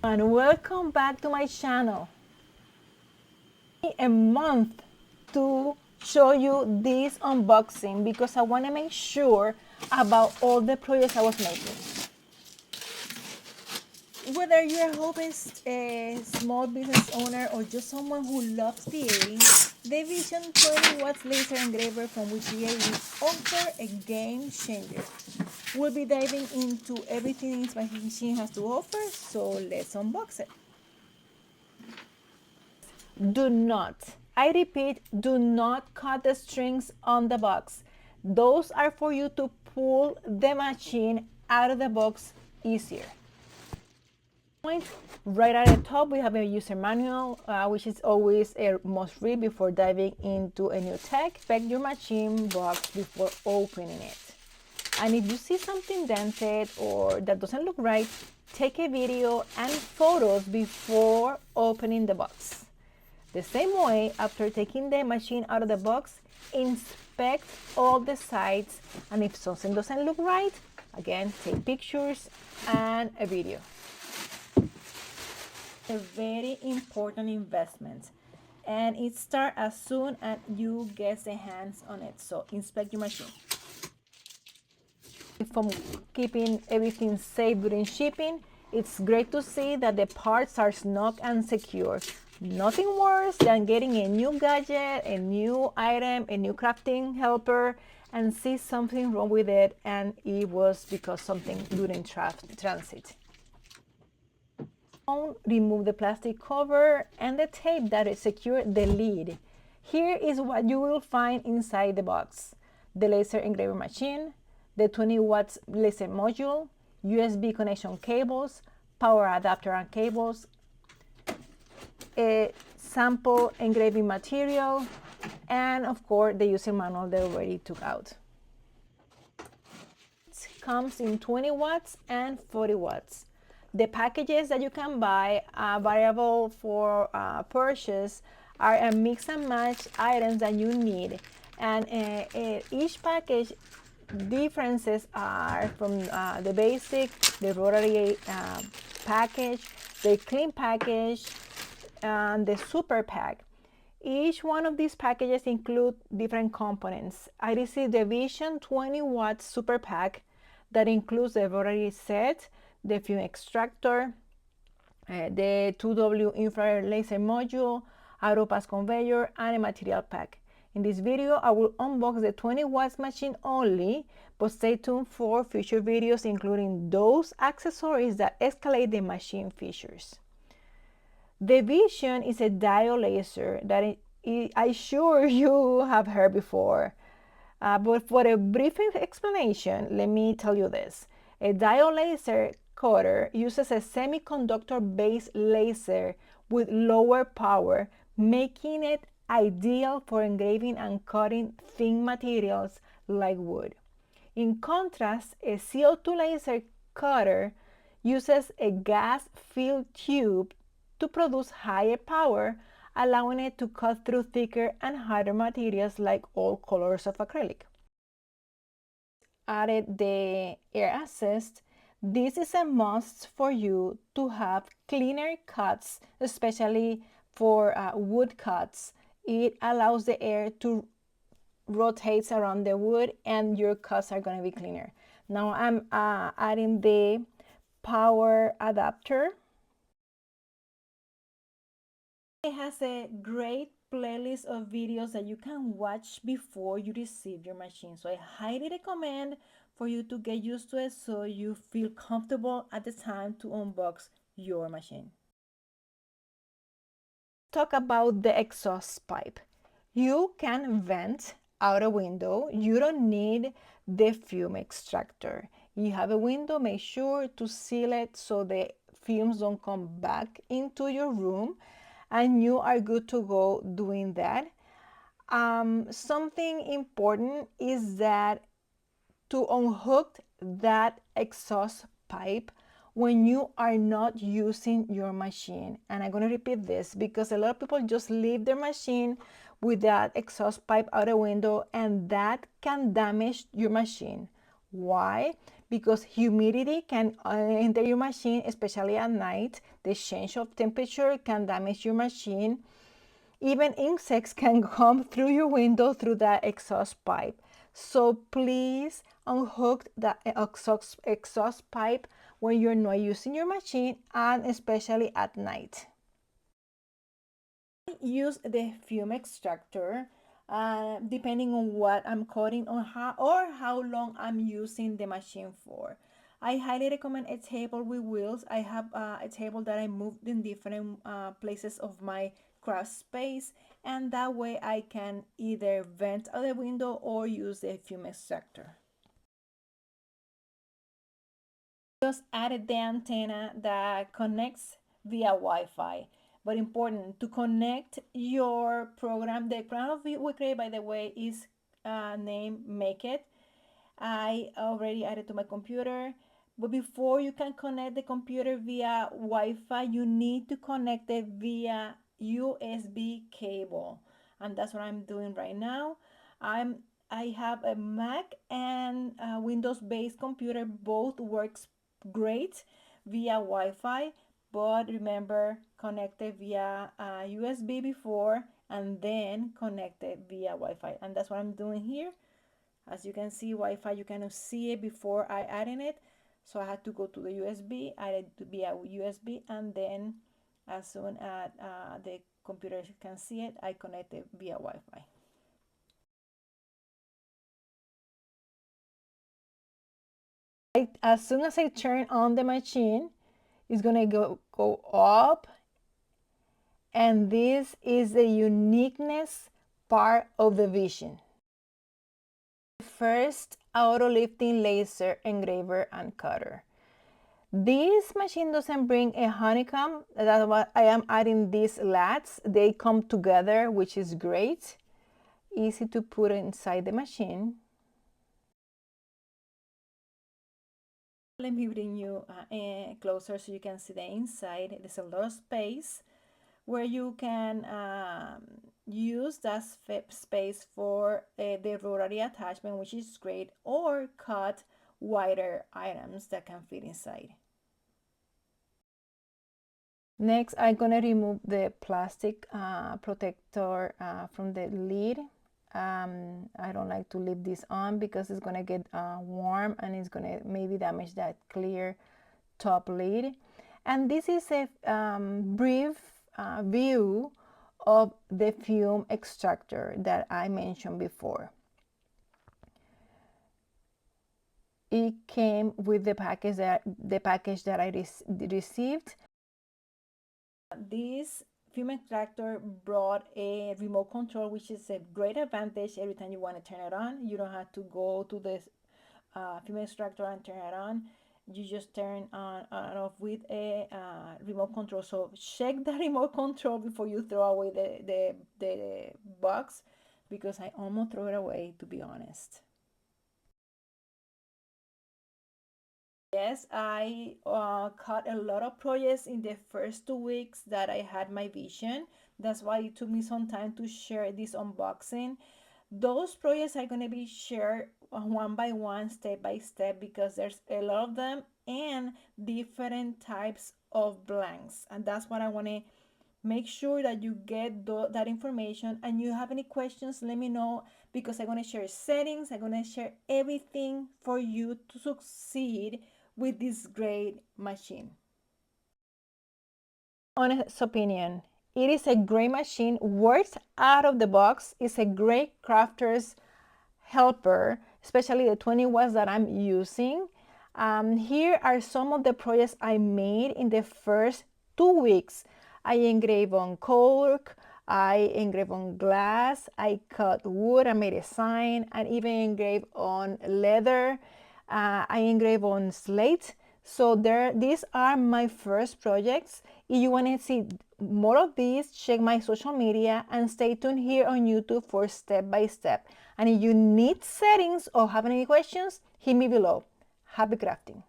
And welcome back to my channel. A month to show you this unboxing because I want to make sure about all the projects I was making. Whether you're a hobbyist, a small business owner, or just someone who loves creating, the Vision 20 watts laser engraver from Wecreat will offer a game changer. We'll be diving into everything this machine has to offer, so let's unbox it. Do not, I repeat, do not cut the strings on the box. Those are for you to pull the machine out of the box easier. Right at the top, we have a user manual, which is always a must read before diving into a new tech. Inspect your machine box before opening it. And if you see something dented or that doesn't look right, take a video and photos before opening the box. The same way, after taking the machine out of the box, inspect all the sides, and if something doesn't look right, again, take pictures and a video. A very important investment, and it starts as soon as you get the hands on it. So inspect your machine. From keeping everything safe during shipping, it's great to see that the parts are snug and secure. Nothing worse than getting a new gadget, a new item, a new crafting helper, and see something wrong with it, and it was because something during transit. Remove the plastic cover and the tape that is secure the lid. Here is what you will find inside the box: the laser engraver machine, the 20 watts laser module, USB connection cables, power adapter and cables, a sample engraving material, and of course the user manual they already took out. It comes in 20 watts and 40 watts. The packages that you can buy, variable for purchase, are a mix and match items that you need, and each package differences are from the basic, the rotary package, the clean package, and the super pack. Each one of these packages include different components. I received the Vision 20 watt super pack that includes the rotary set, the fume extractor, the 2W infrared laser module, auto pass conveyor, and a material pack. In this video, I will unbox the 20 watts machine only, but stay tuned for future videos including those accessories that escalate the machine features. The Vision is a diode laser that I'm sure you have heard before. But for a brief explanation, let me tell you this. A diode laser cutter uses a semiconductor-based laser with lower power, making it ideal for engraving and cutting thin materials like wood. In contrast, a CO2 laser cutter uses a gas-filled tube to produce higher power, allowing it to cut through thicker and harder materials like all colors of acrylic. Added the air assist. This is a must for you to have cleaner cuts, especially for wood cuts. It allows the air to rotate around the wood and your cuts are going to be cleaner. Now I'm adding the power adapter. It has a great playlist of videos that you can watch before you receive your machine. So I highly recommend for you to get used to it so you feel comfortable at the time to unbox your machine. Talk about the exhaust pipe. You can vent out a window. You don't need the fume extractor. You have a window, make sure to seal it so the fumes don't come back into your room, and you are good to go doing that. Something important is that to unhook that exhaust pipe when you are not using your machine. And I'm going to repeat this because a lot of people just leave their machine with that exhaust pipe out a window, and that can damage your machine. Why? because humidity can enter your machine, especially at night. The change of temperature can damage your machine. Even insects can come through your window through that exhaust pipe. So please unhook the exhaust pipe when you're not using your machine, and especially at night. Use the fume extractor depending on what I'm cutting on how long I'm using the machine for. I highly recommend a table with wheels. I have a table that I moved in different places of my craft space, and that way I can either vent out the window or use the fume extractor. Just added the antenna that connects via Wi-Fi. But important to connect your program. The program of Wecreat, by the way, is named Make It. I already added to my computer. But before you can connect the computer via Wi-Fi, you need to connect it via USB cable, and that's what I'm doing right now. I have a Mac and a Windows-based computer. Both works great via Wi-Fi, but remember, connect it via USB before and then connect it via Wi-Fi, and that's what I'm doing here. As you can see, Wi-Fi, you cannot see it before I adding it, so I had to go to the USB, add it via USB, and then as soon as the computer can see it, I connect it via Wi-Fi. As soon as I turn on the machine, it's gonna go up, and this is the uniqueness part of the vision. First, auto lifting laser engraver and cutter. This machine doesn't bring a honeycomb. That's why I am adding these lats. They come together, which is great. Easy to put inside the machine. Let me bring you closer so you can see the inside. There's a lot of space where you can use that space for the rotary attachment, which is great, or cut wider items that can fit inside. Next, I'm gonna remove the plastic protector from the lid. I don't like to leave this on because it's gonna get warm and it's gonna maybe damage that clear top lid. And this is a brief view of the fume extractor that I mentioned before. It came with the package that I received. This fume extractor brought a remote control, which is a great advantage. Every time you want to turn it on, you don't have to go to the fume extractor and turn it on. You just turn on and off with a remote control. So check the remote control before you throw away the box, because I almost threw it away, to be honest. Yes, I cut a lot of projects in the first 2 weeks that I had my vision. That's why it took me some time to share this unboxing. Those projects are going to be shared one by one, step by step, because there's a lot of them and different types of blanks. And that's what I want to make sure that you get that information. And you have any questions, let me know, because I'm going to share settings. I'm going to share everything for you to succeed with this great machine. Honest opinion, it is a great machine, works out of the box, is a great crafter's helper, especially the 20 watts that I'm using. Here are some of the projects I made in the first 2 weeks. I engraved on cork, I engraved on glass, I cut wood, I made a sign, and even engraved on leather. I engrave on slate. So these are my first projects. If you want to see more of these, check my social media and stay tuned here on YouTube for step by step. And if you need settings or have any questions, hit me below. Happy crafting!